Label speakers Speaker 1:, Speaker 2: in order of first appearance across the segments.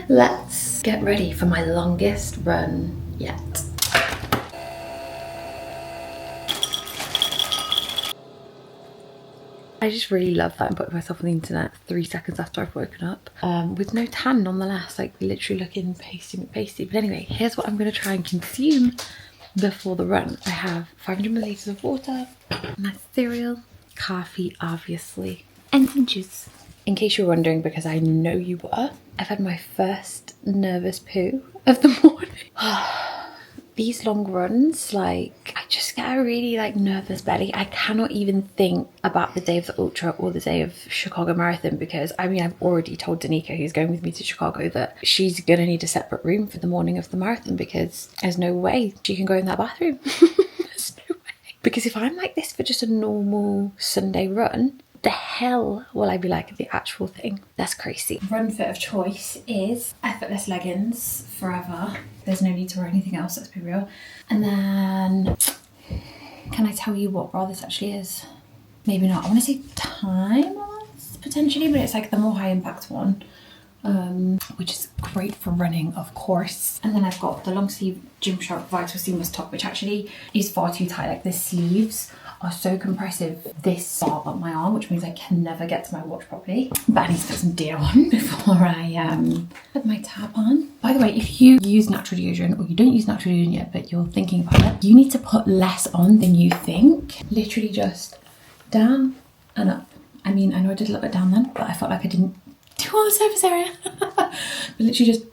Speaker 1: Let's get ready for my longest run yet. I just really love that I'm putting myself on the internet 3 seconds after I've woken up, with no tan nonetheless, like literally looking pasty. But anyway, here's what I'm going to try and consume before the run. I have 500 milliliters of water, my cereal, coffee obviously, and some juice. In case you're wondering, because I know you were, I've had my first nervous poo of the morning. These long runs, like, I just get a really like nervous belly. I cannot even think about the day of the ultra or the day of Chicago Marathon, because I mean, I've already told Danica, who's going with me to Chicago, that she's gonna need a separate room for the morning of the marathon, because there's no way she can go in that bathroom. There's no way. Because if I'm like this for just a normal Sunday run, the hell will I be like at the actual thing? That's crazy. Run fit of choice is effortless leggings forever. There's no need to wear anything else, let's be real. And then, can I tell you what bra this actually is? Maybe not. I want to say Time, potentially, but it's like the more high impact one, which is great for running, of course. And then I've got the long sleeve Gymshark Vital Seamless top, which actually is far too tight. Like the sleeves are so compressive this far up my arm, which means I can never get to my watch properly. But I need to put some deodorant on before I put my tab on. By the way, if you use natural deodorant, or you don't use natural deodorant yet, but you're thinking about it, you need to put less on than you think. Literally just down and up. I mean, I know I did a little bit down then, but I felt like I didn't do all the surface area. But literally just,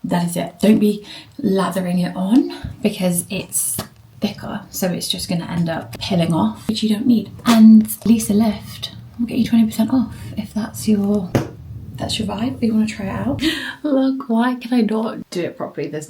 Speaker 1: that is it. Don't be lathering it on, because it's thicker, so it's just going to end up peeling off, which you don't need. And Lisa Lift will get you 20% off if that's your vibe, if you want to try it out. Look, why can I not do it properly? There's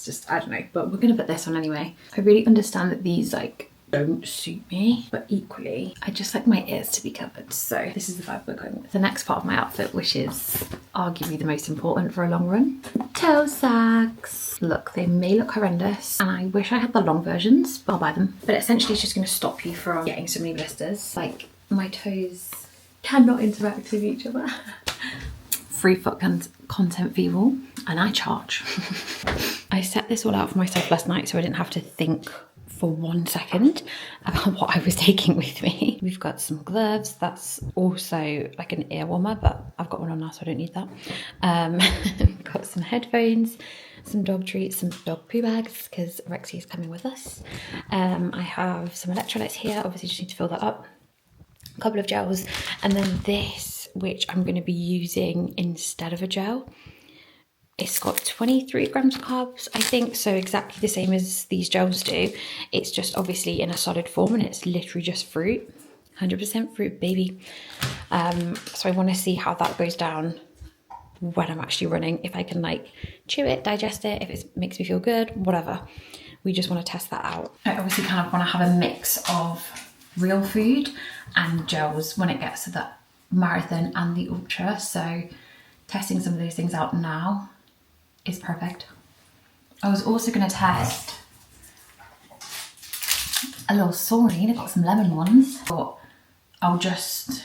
Speaker 1: just, I don't know, but we're going to put this on anyway. I really understand that these like don't suit me, but equally I just like my ears to be covered, so this is the vibe we're going with. The next part of my outfit, which is arguably the most important for a long run, toe sacks. Look, they may look horrendous, and I wish I had the long versions, but I'll buy them. But essentially it's just going to stop you from getting so many blisters. Like, my toes cannot interact with each other. Free foot content people, and I charge. I set this all out for myself last night so I didn't have to think for 1 second about what I was taking with me. We've got some gloves. That's also like an ear warmer, but I've got one on now, so I don't need that. Got some headphones, some dog treats, some dog poo bags, because Rexy is coming with us. I have some electrolytes here. Obviously just need to fill that up. A couple of gels, and then this, which I'm going to be using instead of a gel. It's got 23 grams of carbs, I think, so exactly the same as these gels do. It's just obviously in a solid form, and it's literally just fruit. 100% fruit, baby. So I want to see how that goes down when I'm actually running. If I can like chew it, digest it, if it makes me feel good, whatever. We just want to test that out. I obviously kind of want to have a mix of real food and gels when it gets to the marathon and the ultra. So testing some of those things out now is perfect. I was also going to test a little saurine. I got some lemon ones, but I'll just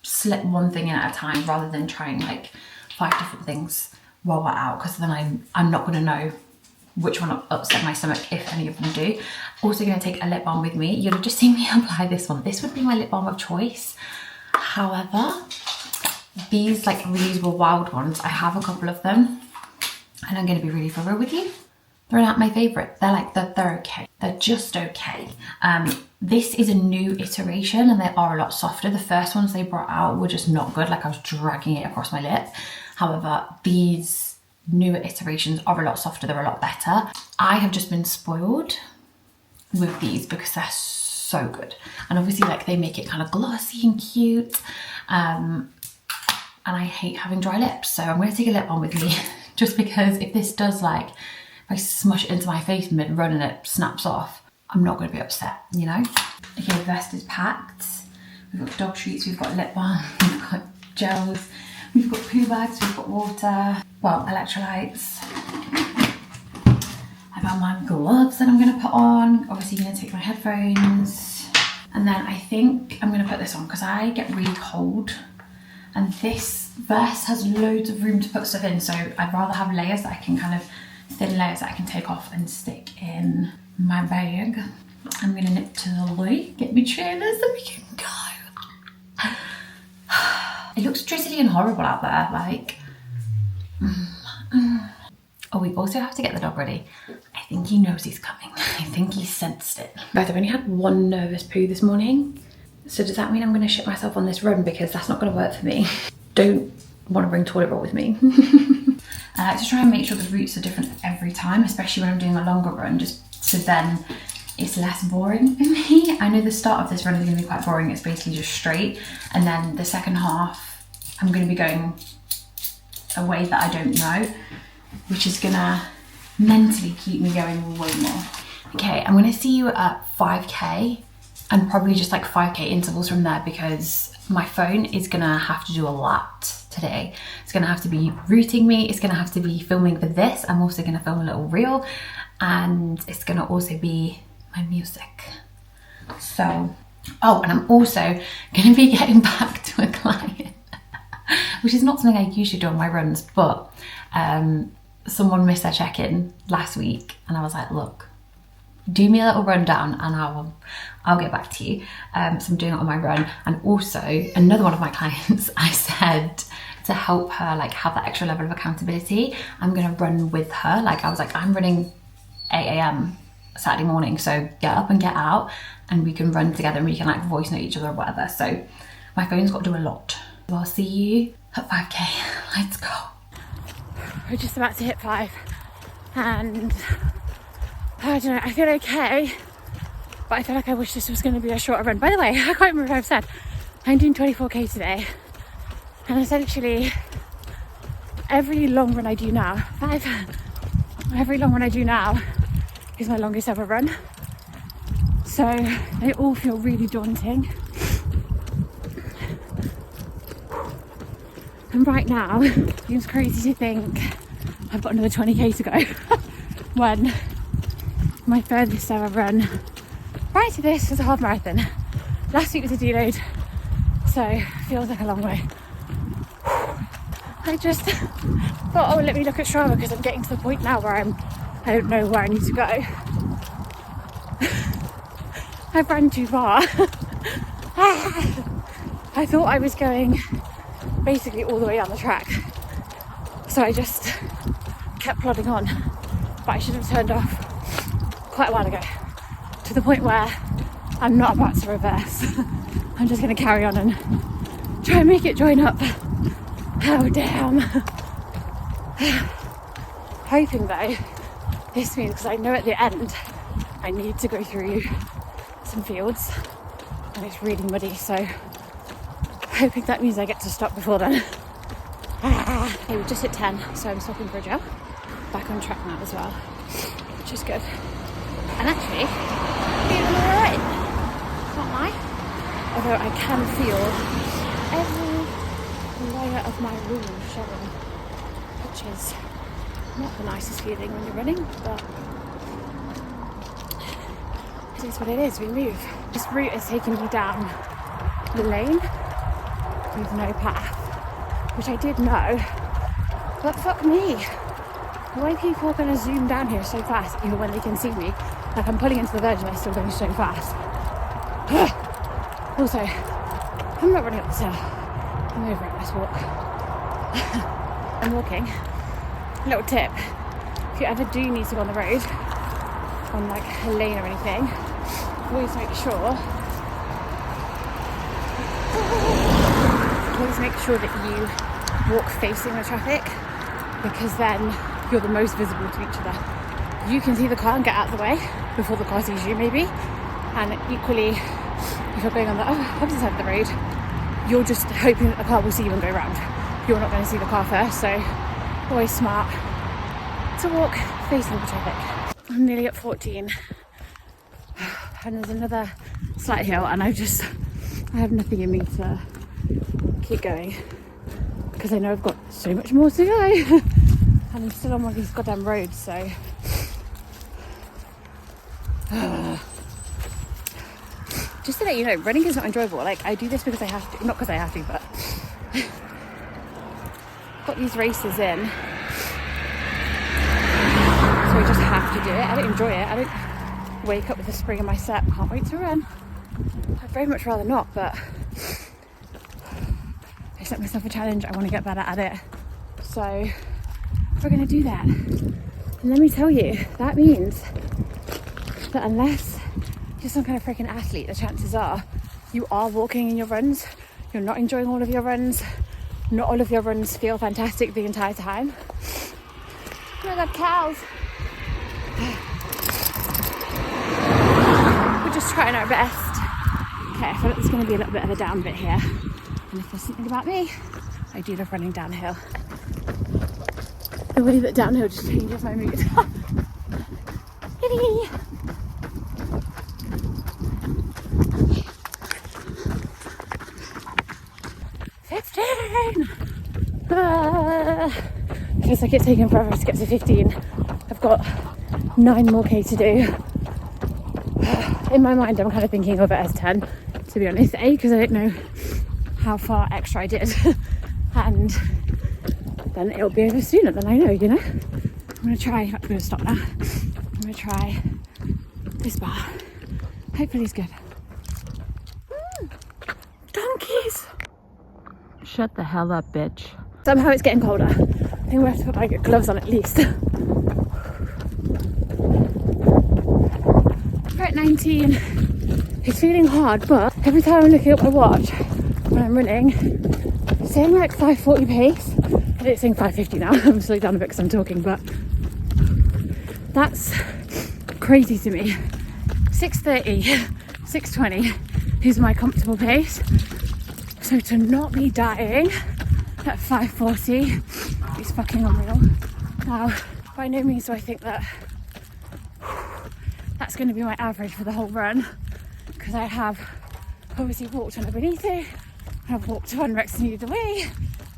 Speaker 1: slip one thing in at a time rather than trying like 5 different things while we're out, because then I'm not going to know which one will upset my stomach, if any of them do. Also going to take a lip balm with me. You'll have just seen me apply this one. This would be my lip balm of choice. However, these like reusable wild ones, I have a couple of them, and I'm going to be really for real with you, they're not my favourite. They're like, they're okay. They're just okay. This is a new iteration, and they are a lot softer. The first ones they brought out were just not good. Like, I was dragging it across my lip. However, these newer iterations are a lot softer. They're a lot better. I have just been spoiled with these because they're so good. And obviously, like, they make it kind of glossy and cute. And I hate having dry lips. So I'm going to take a lip balm with me just because if this does, like, if I smush it into my face mid-run and it snaps off, I'm not going to be upset, you know? Okay, the vest is packed. We've got dog treats, we've got lip balm, we've got gels, we've got poo bags, we've got water, well, electrolytes. I've got my gloves that I'm going to put on. Obviously, I'm going to take my headphones. And then I think I'm going to put this on because I get really cold. And this vest has loads of room to put stuff in, so I'd rather have layers that I can kind of, thin layers that I can take off and stick in my bag. I'm gonna nip to the loo, get me trainers, and we can go. It looks drizzly and horrible out there, like. Oh, we also have to get the dog ready. I think he knows he's coming. I think he sensed it. Guys, I've only had one nervous poo this morning. So does that mean I'm gonna shit myself on this run? Because that's not gonna work for me. Don't wanna bring toilet roll with me. I like to try and make sure the routes are different every time, especially when I'm doing a longer run, just so then it's less boring for me. I know the start of this run is gonna be quite boring. It's basically just straight. And then the second half, I'm gonna be going a way that I don't know, which is gonna mentally keep me going way more. Okay, I'm gonna see you at 5K and probably just like 5K intervals from there, because my phone is gonna have to do a lot today. It's gonna have to be routing me, it's gonna have to be filming for this, I'm also gonna film a little reel, and it's gonna also be my music. So, oh, and I'm also gonna be getting back to a client, which is not something I usually do on my runs, but someone missed their check-in last week, and I was like, look, do me a little rundown and I'll get back to you. So I'm doing it on my run. And also another one of my clients, I said to help her like have that extra level of accountability, I'm gonna run with her. Like I was like, I'm running 8 AM Saturday morning, so get up and get out and we can run together and we can like voice note each other or whatever. So my phone's got to do a lot. So I'll see you at 5K. Let's go. We're just about to hit 5 and I don't know, I feel okay, but I feel like I wish this was going to be a shorter run. By the way, I can't remember if I've said, I'm doing 24K today, and essentially every long run I do now, every long run I do now is my longest ever run. So they all feel really daunting. And right now, it seems crazy to think I've got another 20K to go when my furthest ever run prior to this was a half marathon. Last week was a deload, so it feels like a long way. I just thought, oh, let me look at Strava, because I'm getting to the point now where I don't know where I need to go. I've run too far. I thought I was going basically all the way down the track, so I just kept plodding on, but I should have turned off quite a while ago, to the point where I'm not about to reverse. I'm just going to carry on and try and make it join up. Oh damn. Hoping though this means, because I know at the end I need to go through some fields and it's really muddy, so hoping that means I get to stop before then. Okay, we've just hit 10, so I'm stopping for a gel. Back on track now as well, which is good. And actually, feeling alright, can't lie. Although I can feel every layer of my room showing, which is not the nicest feeling when you're running, but it is what it is, we move. This route is taking me down the lane with no path, which I did know, but fuck me. The way people are going to zoom down here so fast, even when they can see me, like I'm pulling into the verge and they're still going so fast. Also, I'm not running up this hill. I'm over it, let's walk. I'm walking. Little tip, if you ever do need to go on the road, on like a lane or anything, always make sure that you walk facing the traffic, because then you're the most visible to each other. You can see the car and get out of the way before the car sees you maybe, and equally if you're going on the opposite side of the road, you're just hoping that the car will see you and go around. You're not going to see the car first, so always smart to walk facing the traffic. I'm nearly at 14 and there's another slight hill, and I have nothing in me to keep going because I know I've got so much more to go. And I'm still on one of these goddamn roads, so just to let you know, running is not enjoyable. Like, I do this because I have to, not because I have to, but
Speaker 2: got these races in, so I just have to do it. I don't enjoy it. I don't wake up with a spring in my step. Can't wait to run. I'd very much rather not, but I set myself a challenge. I want to get better at it, so we're going to do that. And let me tell you, that means that unless you're some kind of freaking athlete, the chances are you are walking in your runs, you're not enjoying all of your runs, not all of your runs feel fantastic the entire time. Oh my god, cows! We're just trying our best. Okay, I feel like there's going to be a little bit of a down bit here, and if there's something about me, I do love running downhill. The way that downhill just changes my mood. Yippee! 15! Feels like it's taken forever to get to 15. I've got 9 more K to do. In my mind, I'm kind of thinking of it as 10, to be honest. A, because I don't know how far extra I did, and then it'll be over sooner than I know, you know? I'm going to try, I'm going to stop now. I'm going to try this bar. Hopefully it's good. Donkeys! Shut the hell up, bitch. Somehow it's getting colder. I think we'll have to put my gloves on at least. We're at 19. It's feeling hard, but every time I'm looking at my watch when I'm running, it's saying like 5:40 pace. I don't saying 5:50 now. I'm slowing down a bit because I'm talking, but that's crazy to me. 6:30, 6:20 is my comfortable pace. So to not be dying at 5:40 is fucking unreal. Now, by no means do I think that that's going to be my average for the whole run, because I have obviously walked on Benito, I've walked on Rex and the way,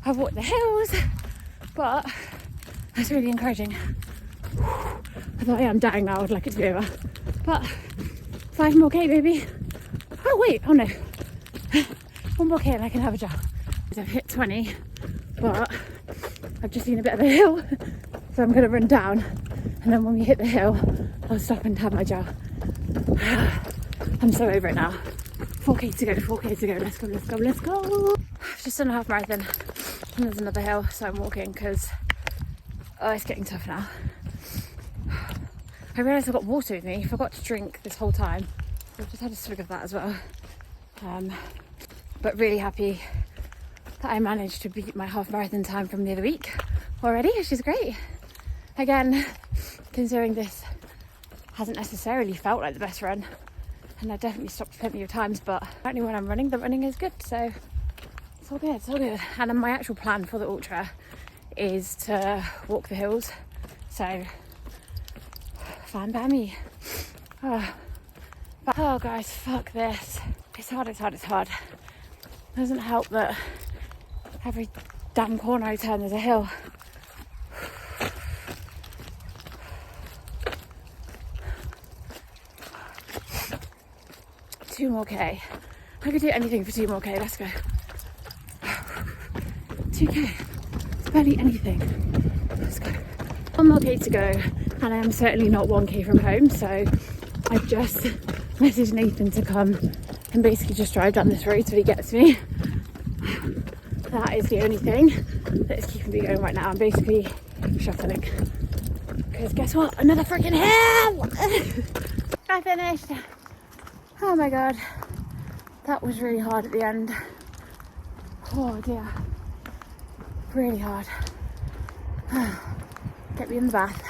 Speaker 2: I've walked the hills, but that's really encouraging. Although I am dying now, I'd like it to be over. But 5 more K, baby. Oh wait, oh no. 1 more K and I can have a jog. I've hit 20, but I've just seen a bit of a hill, so I'm going to run down, and then when we hit the hill, I'll stop and have my jog. I'm so over it now. 4K to go, 4K to go. Let's go, let's go, let's go. I've just done a half marathon, and there's another hill, so I'm walking because it's getting tough now. I realised I've got water with me. I forgot to drink this whole time. I've just had a swig of that as well. But really happy that I managed to beat my half marathon time from the other week already, which is great. Again, considering this hasn't necessarily felt like the best run, and I definitely stopped plenty of times, but apparently when I'm running, the running is good, so it's all good, it's all good. And then my actual plan for the ultra is to walk the hills, so fine by me. Oh guys, fuck this. It's hard, it's hard, it's hard. It doesn't help that every damn corner I turn there's a hill. Two more K. I could do anything for 2 more K, let's go. 2K, it's barely anything. Let's go. 1 more K to go, and I am certainly not 1K from home, so I've just messaged Nathan to come and basically just drive down this road till he gets me. That is the only thing that is keeping me going right now. I'm basically shuffling, because guess what? Another freaking hill! I finished. Oh my god, that was really hard at the end. Oh dear, really hard. Get me in the bath.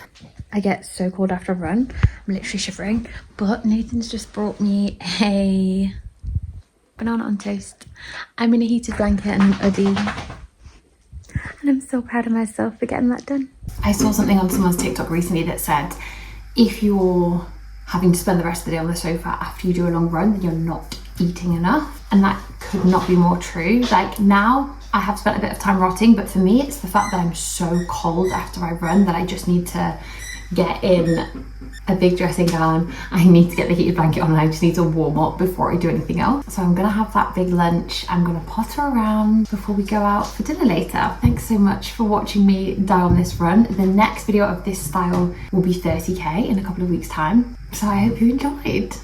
Speaker 2: I get so cold after a run, I'm literally shivering, but Nathan's just brought me a banana on toast. I'm in a heated blanket and an hoodie, and I'm so proud of myself for getting that done. I saw something on someone's TikTok recently that said if you're having to spend the rest of the day on the sofa after you do a long run, then you're not eating enough, and that could not be more true. Like, now I have spent a bit of time rotting, but for me it's the fact that I'm so cold after I run that I just need to
Speaker 1: get in a big dressing gown. I need to get the heated blanket on and I just need to warm up before I do anything else. So I'm gonna have that big lunch. I'm gonna potter around before we go out for dinner later. Thanks so much for watching me die on this run. The next video of this style will be 30k in a couple of weeks time. So I hope you enjoyed.